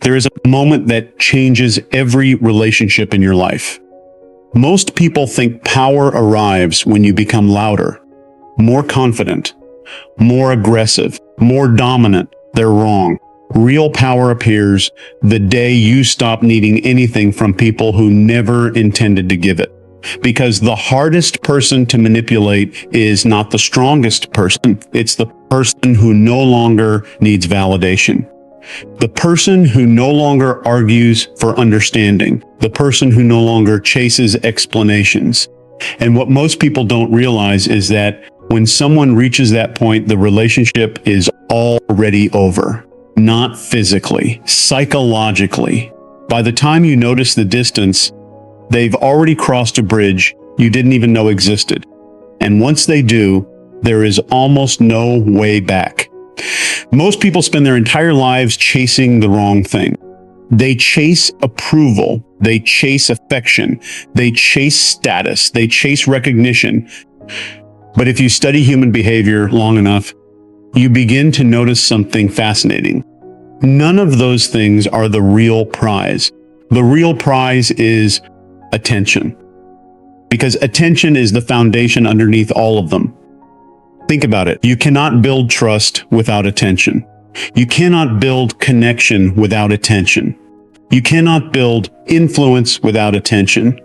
there is a moment that changes every relationship in your life. Most people think power arrives when you become louder, more confident, more aggressive, more dominant. They're wrong. Real power appears the day you stop needing anything from people who never intended to give it. Because the hardest person to manipulate is not the strongest person. It's the person who no longer needs validation. The person who no longer argues for understanding. The person who no longer chases explanations. And what most people don't realize is that when someone reaches that point, the relationship is already over. Not physically, psychologically. By the time you notice the distance, they've already crossed a bridge you didn't even know existed. And once they do, there is almost no way back. Most people spend their entire lives chasing the wrong thing. They chase approval. They chase affection. They chase status. They chase recognition. But if you study human behavior long enough, you begin to notice something fascinating. None of those things are the real prize. The real prize is attention. Because attention is the foundation underneath all of them. Think about it. You cannot build trust without attention. You cannot build connection without attention. You cannot build influence without attention.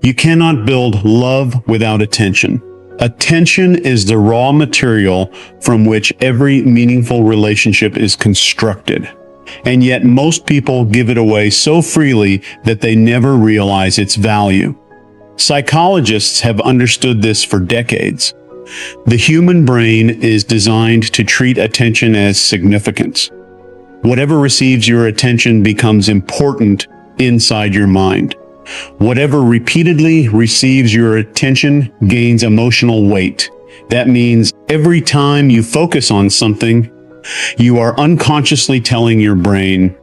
You cannot build love without attention. Attention is the raw material from which every meaningful relationship is constructed. And yet most people give it away so freely that they never realize its value. Psychologists have understood this for decades. The human brain is designed to treat attention as significance. Whatever receives your attention becomes important inside your mind. Whatever repeatedly receives your attention gains emotional weight. That means every time you focus on something, you are unconsciously telling your brain,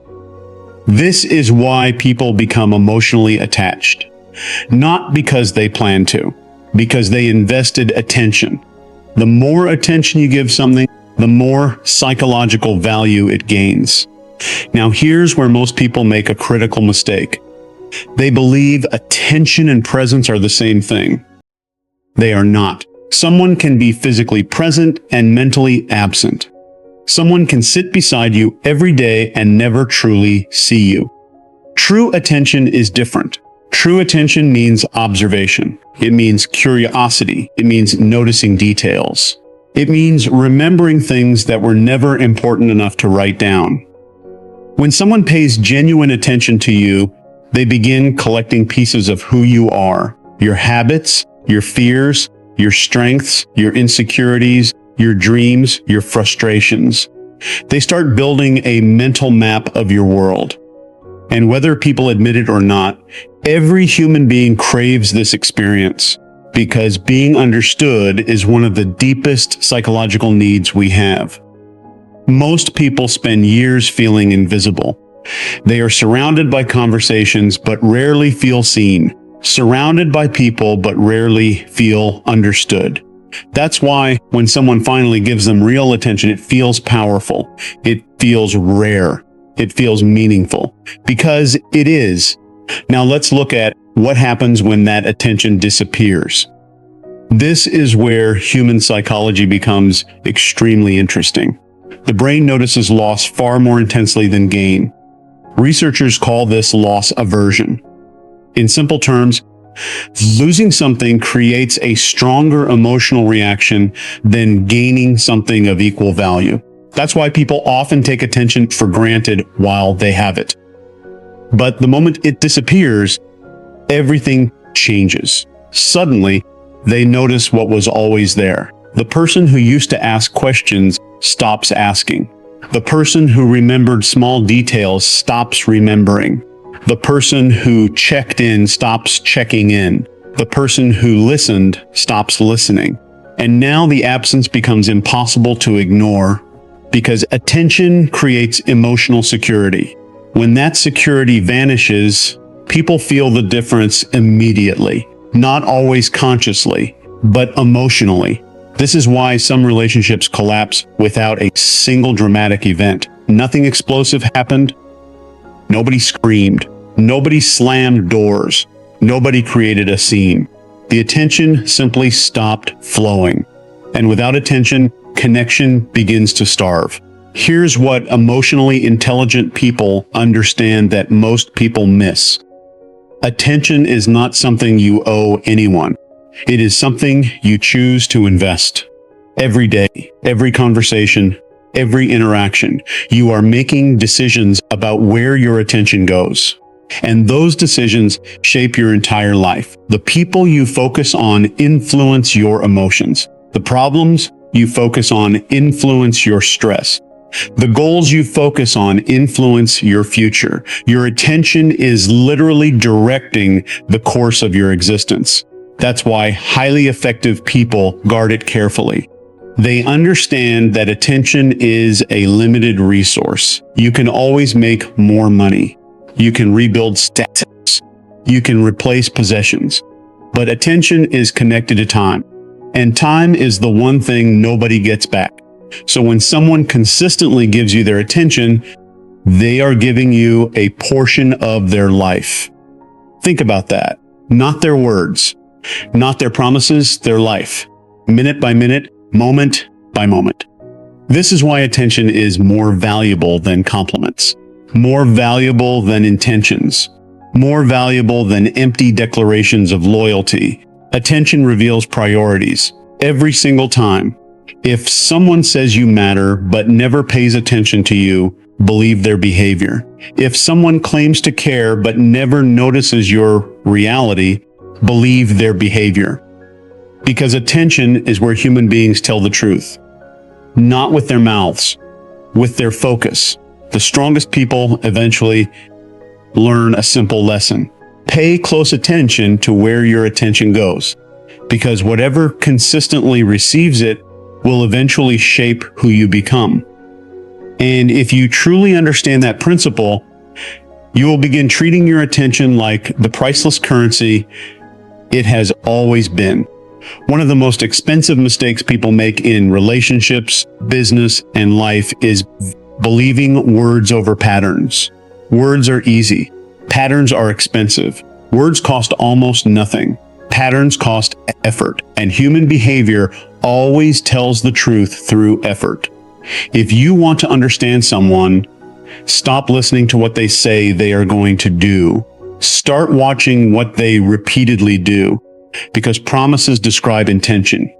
this is why people become emotionally attached. Not because they plan to, because they invested attention. The more attention you give something, the more psychological value it gains. Now here's where most people make a critical mistake. They believe attention and presence are the same thing. They are not. Someone can be physically present and mentally absent. Someone can sit beside you every day and never truly see you. True attention is different. True attention means observation. It means curiosity. It means noticing details. It means remembering things that were never important enough to write down. When someone pays genuine attention to you, they begin collecting pieces of who you are, your habits, your fears, your strengths, your insecurities, your dreams, your frustrations. They start building a mental map of your world. And whether people admit it or not, every human being craves this experience because being understood is one of the deepest psychological needs we have. Most people spend years feeling invisible. They are surrounded by conversations but rarely feel seen, surrounded by people but rarely feel understood. That's why when someone finally gives them real attention, it feels powerful. It feels rare. It feels meaningful. Because it is. Now let's look at what happens when that attention disappears. This is where human psychology becomes extremely interesting. The brain notices loss far more intensely than gain. Researchers call this loss aversion. In simple terms, losing something creates a stronger emotional reaction than gaining something of equal value. That's why people often take attention for granted while they have it. But the moment it disappears, everything changes. Suddenly, they notice what was always there. The person who used to ask questions stops asking. The person who remembered small details stops remembering. The person who checked in stops checking in. The person who listened stops listening. And now the absence becomes impossible to ignore because attention creates emotional security. When that security vanishes, people feel the difference immediately. Not always consciously, but emotionally. This is why some relationships collapse without a single dramatic event. Nothing explosive happened. Nobody screamed. Nobody slammed doors. Nobody created a scene. The attention simply stopped flowing. And without attention, connection begins to starve. Here's what emotionally intelligent people understand that most people miss. Attention is not something you owe anyone. It is something you choose to invest. Every day, every conversation, every interaction, you are making decisions about where your attention goes. And those decisions shape your entire life. The people you focus on influence your emotions. The problems you focus on influence your stress. The goals you focus on influence your future. Your attention is literally directing the course of your existence. That's why highly effective people guard it carefully. They understand that attention is a limited resource. You can always make more money. You can rebuild status. You can replace possessions. But attention is connected to time. And time is the one thing nobody gets back. So when someone consistently gives you their attention, they are giving you a portion of their life. Think about that. Not their words, not their promises, their life. Minute by minute, moment by moment. This is why attention is more valuable than compliments, more valuable than intentions, more valuable than empty declarations of loyalty. Attention reveals priorities every single time. If someone says you matter but never pays attention to you, believe their behavior. If someone claims to care but never notices your reality, believe their behavior. Because attention is where human beings tell the truth. Not with their mouths, with their focus. The strongest people eventually learn a simple lesson. Pay close attention to where your attention goes, because whatever consistently receives it will eventually shape who you become. And if you truly understand that principle, you will begin treating your attention like the priceless currency it has always been. One of the most expensive mistakes people make in relationships, business, and life is believing words over patterns. Words are easy. Patterns are expensive. Words cost almost nothing. Patterns cost effort, and human behavior always tells the truth through effort. If you want to understand someone, stop listening to what they say they are going to do. Start watching what they repeatedly do, because promises describe intention.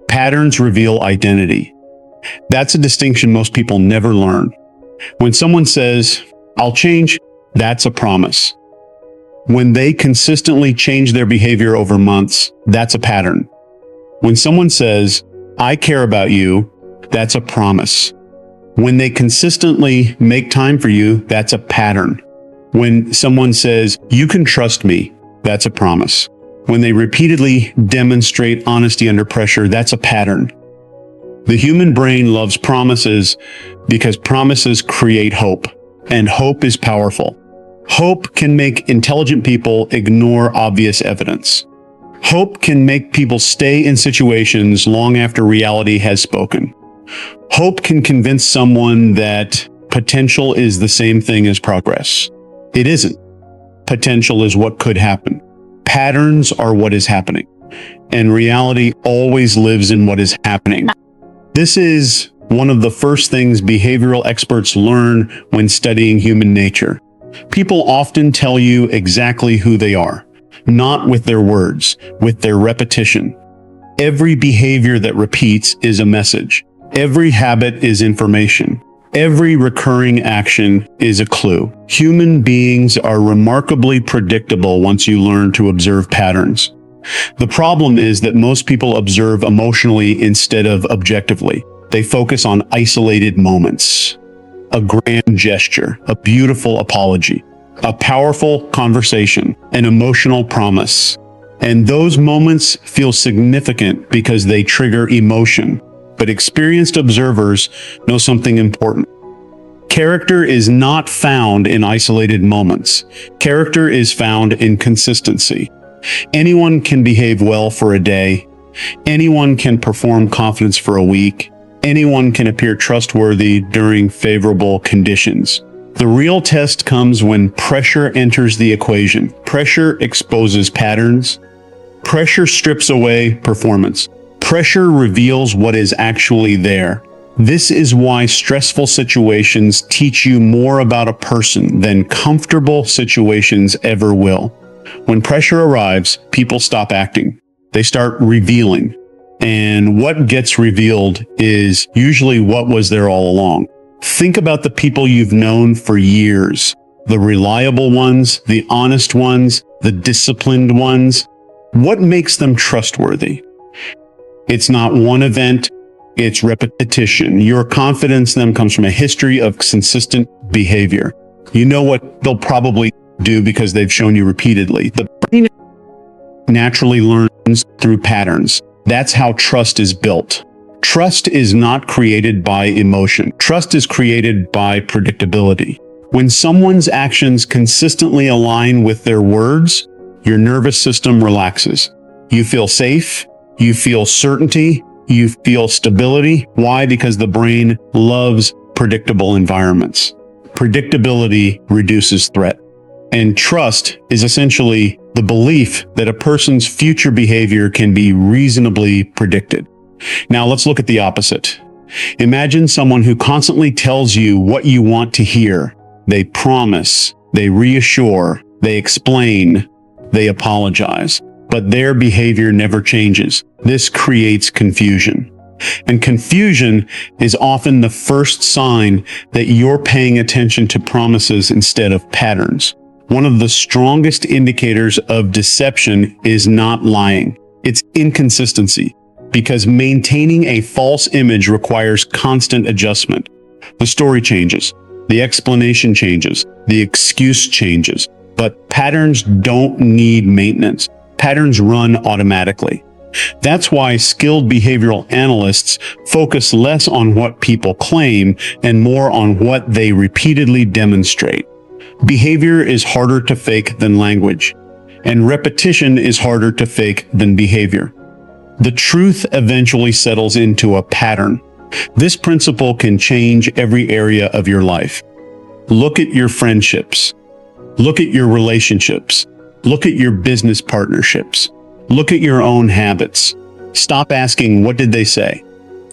Patterns reveal identity. That's a distinction most people never learn. When someone says, "I'll change," that's a promise. When they consistently change their behavior over months, that's a pattern. When someone says, "I care about you," that's a promise. When they consistently make time for you, that's a pattern. When someone says, "You can trust me," that's a promise. When they repeatedly demonstrate honesty under pressure, that's a pattern. The human brain loves promises because promises create hope, and hope is powerful. Hope can make intelligent people ignore obvious evidence. Hope can make people stay in situations long after reality has spoken. Hope can convince someone that potential is the same thing as progress. It isn't. Potential is what could happen. Patterns are what is happening, and reality always lives in what is happening. This is one of the first things behavioral experts learn when studying human nature. People often tell you exactly who they are, not with their words, with their repetition. Every behavior that repeats is a message. Every habit is information. Every recurring action is a clue. Human beings are remarkably predictable once you learn to observe patterns. The problem is that most people observe emotionally instead of objectively. They focus on isolated moments, a grand gesture, a beautiful apology, a powerful conversation, an emotional promise. And those moments feel significant because they trigger emotion. But experienced observers know something important. Character is not found in isolated moments. Character is found in consistency. Anyone can behave well for a day. Anyone can perform confidence for a week. Anyone can appear trustworthy during favorable conditions. The real test comes when pressure enters the equation. Pressure exposes patterns. Pressure strips away performance. Pressure reveals what is actually there. This is why stressful situations teach you more about a person than comfortable situations ever will. When pressure arrives, people stop acting. They start revealing. And what gets revealed is usually what was there all along. Think about the people you've known for years. The reliable ones, the honest ones, the disciplined ones. What makes them trustworthy? It's not one event, it's repetition. Your confidence in them comes from a history of consistent behavior. You know what they'll probably do because they've shown you repeatedly. The brain naturally learns through patterns. That's how trust is built. Trust is not created by emotion. Trust is created by predictability. When someone's actions consistently align with their words, your nervous system relaxes. You feel safe, you feel certainty, you feel stability. Why? Because the brain loves predictable environments. Predictability reduces threat. And trust is essentially the belief that a person's future behavior can be reasonably predicted. Now let's look at the opposite. Imagine someone who constantly tells you what you want to hear. They promise, they reassure, they explain, they apologize, but their behavior never changes. This creates confusion. And confusion is often the first sign that you're paying attention to promises instead of patterns. One of the strongest indicators of deception is not lying. It's inconsistency. Because maintaining a false image requires constant adjustment. The story changes, the explanation changes, the excuse changes, but patterns don't need maintenance. Patterns run automatically. That's why skilled behavioral analysts focus less on what people claim and more on what they repeatedly demonstrate. Behavior is harder to fake than language, and repetition is harder to fake than behavior. The truth eventually settles into a pattern. This principle can change every area of your life. Look at your friendships. Look at your relationships. Look at your business partnerships. Look at your own habits. Stop asking, what did they say?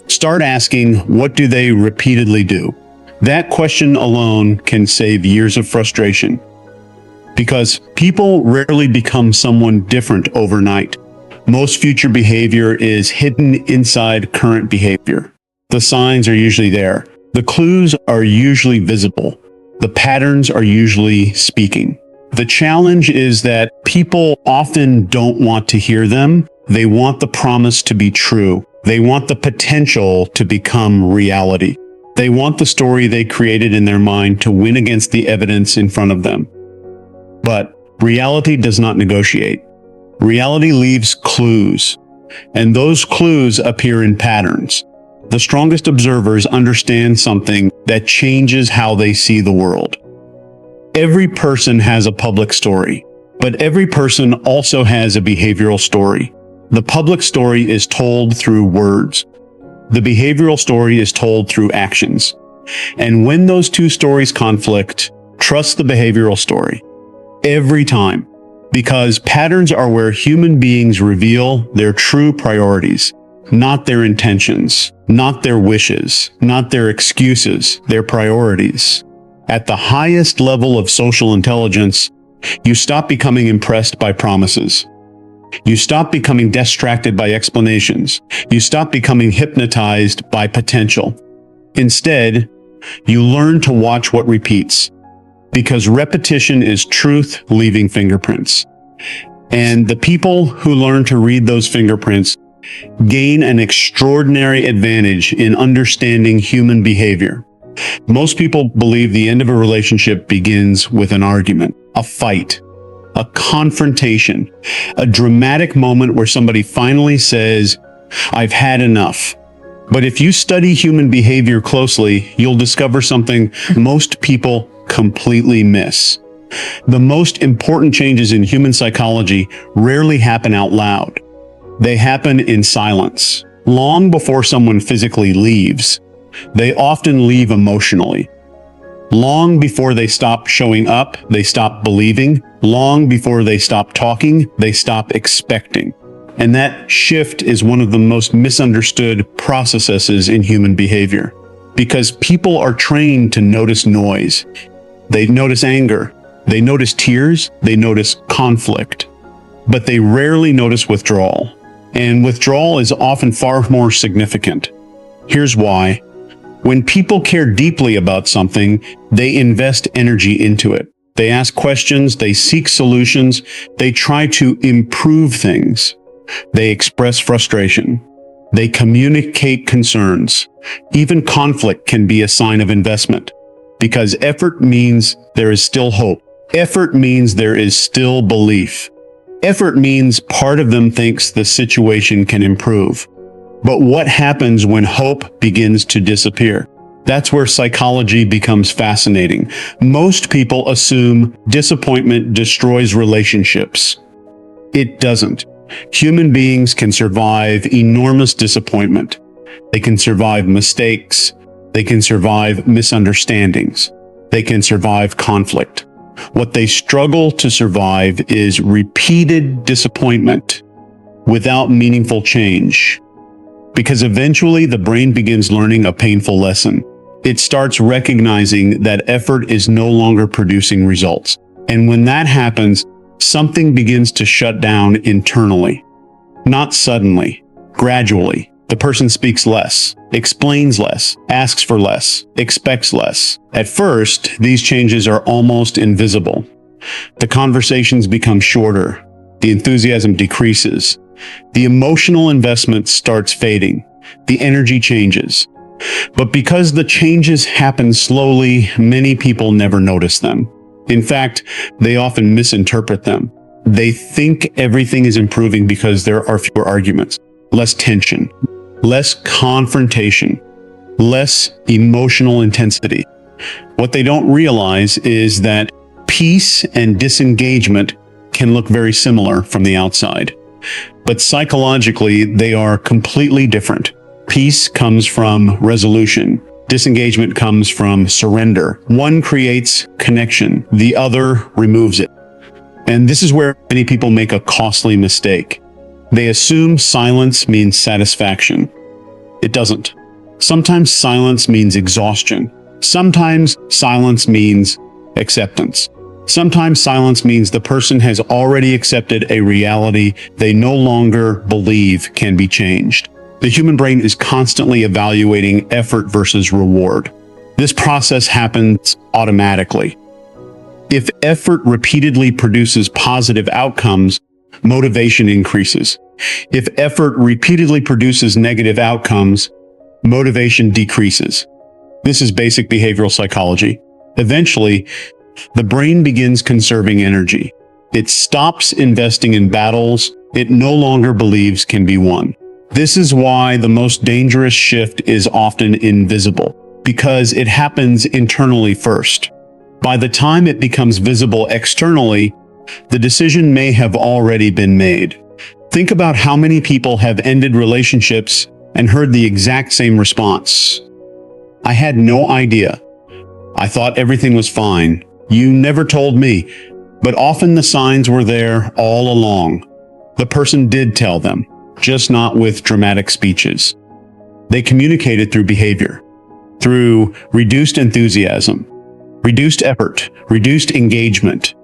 Start asking, what do they repeatedly do? That question alone can save years of frustration. Because people rarely become someone different overnight. Most future behavior is hidden inside current behavior. The signs are usually there. The clues are usually visible. The patterns are usually speaking. The challenge is that people often don't want to hear them. They want the promise to be true. They want the potential to become reality. They want the story they created in their mind to win against the evidence in front of them. But reality does not negotiate. Reality leaves clues, and those clues appear in patterns. The strongest observers understand something that changes how they see the world. Every person has a public story, but every person also has a behavioral story. The public story is told through words. The behavioral story is told through actions. And when those two stories conflict, trust the behavioral story. Every time. Because patterns are where human beings reveal their true priorities, not their intentions, not their wishes, not their excuses, their priorities. At the highest level of social intelligence, you stop becoming impressed by promises. You stop becoming distracted by explanations. You stop becoming hypnotized by potential. Instead, you learn to watch what repeats. Because repetition is truth leaving fingerprints. And the people who learn to read those fingerprints gain an extraordinary advantage in understanding human behavior. Most people believe the end of a relationship begins with an argument, a fight, a confrontation, a dramatic moment where somebody finally says, "I've had enough." But if you study human behavior closely, you'll discover something most people completely miss. The most important changes in human psychology rarely happen out loud. They happen in silence, long before someone physically leaves. They often leave emotionally. Long before they stop showing up, they stop believing. Long before they stop talking, they stop expecting. And that shift is one of the most misunderstood processes in human behavior. Because people are trained to notice noise. They notice anger. They notice tears. They notice conflict. But they rarely notice withdrawal. And withdrawal is often far more significant. Here's why. When people care deeply about something, they invest energy into it. They ask questions, they seek solutions, they try to improve things. They express frustration. They communicate concerns. Even conflict can be a sign of investment, because effort means there is still hope. Effort means there is still belief. Effort means part of them thinks the situation can improve. But what happens when hope begins to disappear? That's where psychology becomes fascinating. Most people assume disappointment destroys relationships. It doesn't. Human beings can survive enormous disappointment. They can survive mistakes. They can survive misunderstandings. They can survive conflict. What they struggle to survive is repeated disappointment without meaningful change. Because eventually the brain begins learning a painful lesson. It starts recognizing that effort is no longer producing results. And when that happens, something begins to shut down internally. Not suddenly, gradually. The person speaks less, explains less, asks for less, expects less. At first, these changes are almost invisible. The conversations become shorter. The enthusiasm decreases. The emotional investment starts fading. The energy changes. But because the changes happen slowly, many people never notice them. In fact, they often misinterpret them. They think everything is improving because there are fewer arguments, less tension, less confrontation, less emotional intensity. What they don't realize is that peace and disengagement can look very similar from the outside. But psychologically, they are completely different. Peace comes from resolution. Disengagement comes from surrender. One creates connection, the other removes it. And this is where many people make a costly mistake. They assume silence means satisfaction. It doesn't. Sometimes silence means exhaustion. Sometimes silence means acceptance. Sometimes silence means the person has already accepted a reality they no longer believe can be changed. The human brain is constantly evaluating effort versus reward. This process happens automatically. If effort repeatedly produces positive outcomes, motivation increases. If effort repeatedly produces negative outcomes, motivation decreases. This is basic behavioral psychology. Eventually, the brain begins conserving energy. It stops investing in battles it no longer believes can be won. This is why the most dangerous shift is often invisible, because it happens internally first. By the time it becomes visible externally, the decision may have already been made. Think about how many people have ended relationships and heard the exact same response. I had no idea. I thought everything was fine. You never told me. But often the signs were there all along. The person did tell them, just not with dramatic speeches. They communicated through behavior, through reduced enthusiasm, reduced effort, reduced engagement.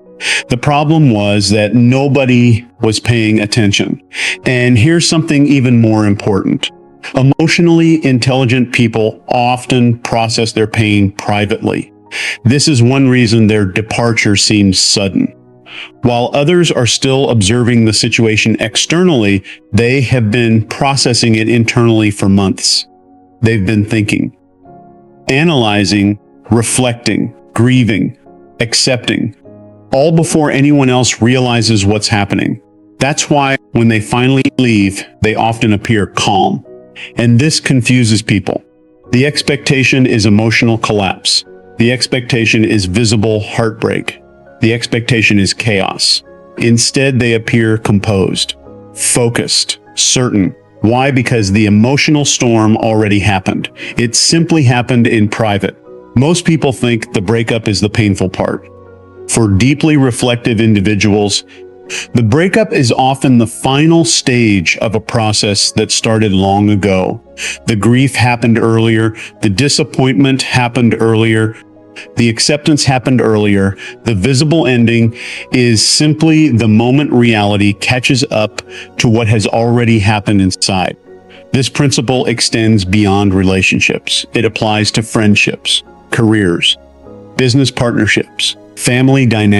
The problem was that nobody was paying attention. And here's something even more important. Emotionally intelligent people often process their pain privately. This is one reason their departure seems sudden. While others are still observing the situation externally, they have been processing it internally for months. They've been thinking, analyzing, reflecting, grieving, accepting, all before anyone else realizes what's happening. That's why when they finally leave, they often appear calm. And this confuses people. The expectation is emotional collapse. The expectation is visible heartbreak. The expectation is chaos. Instead, they appear composed, focused, certain. Why? Because the emotional storm already happened. It simply happened in private. Most people think the breakup is the painful part. For deeply reflective individuals, the breakup is often the final stage of a process that started long ago. The grief happened earlier, the disappointment happened earlier, the acceptance happened earlier. The visible ending is simply the moment reality catches up to what has already happened inside. This principle extends beyond relationships. It applies to friendships, careers, business partnerships, family dynamics.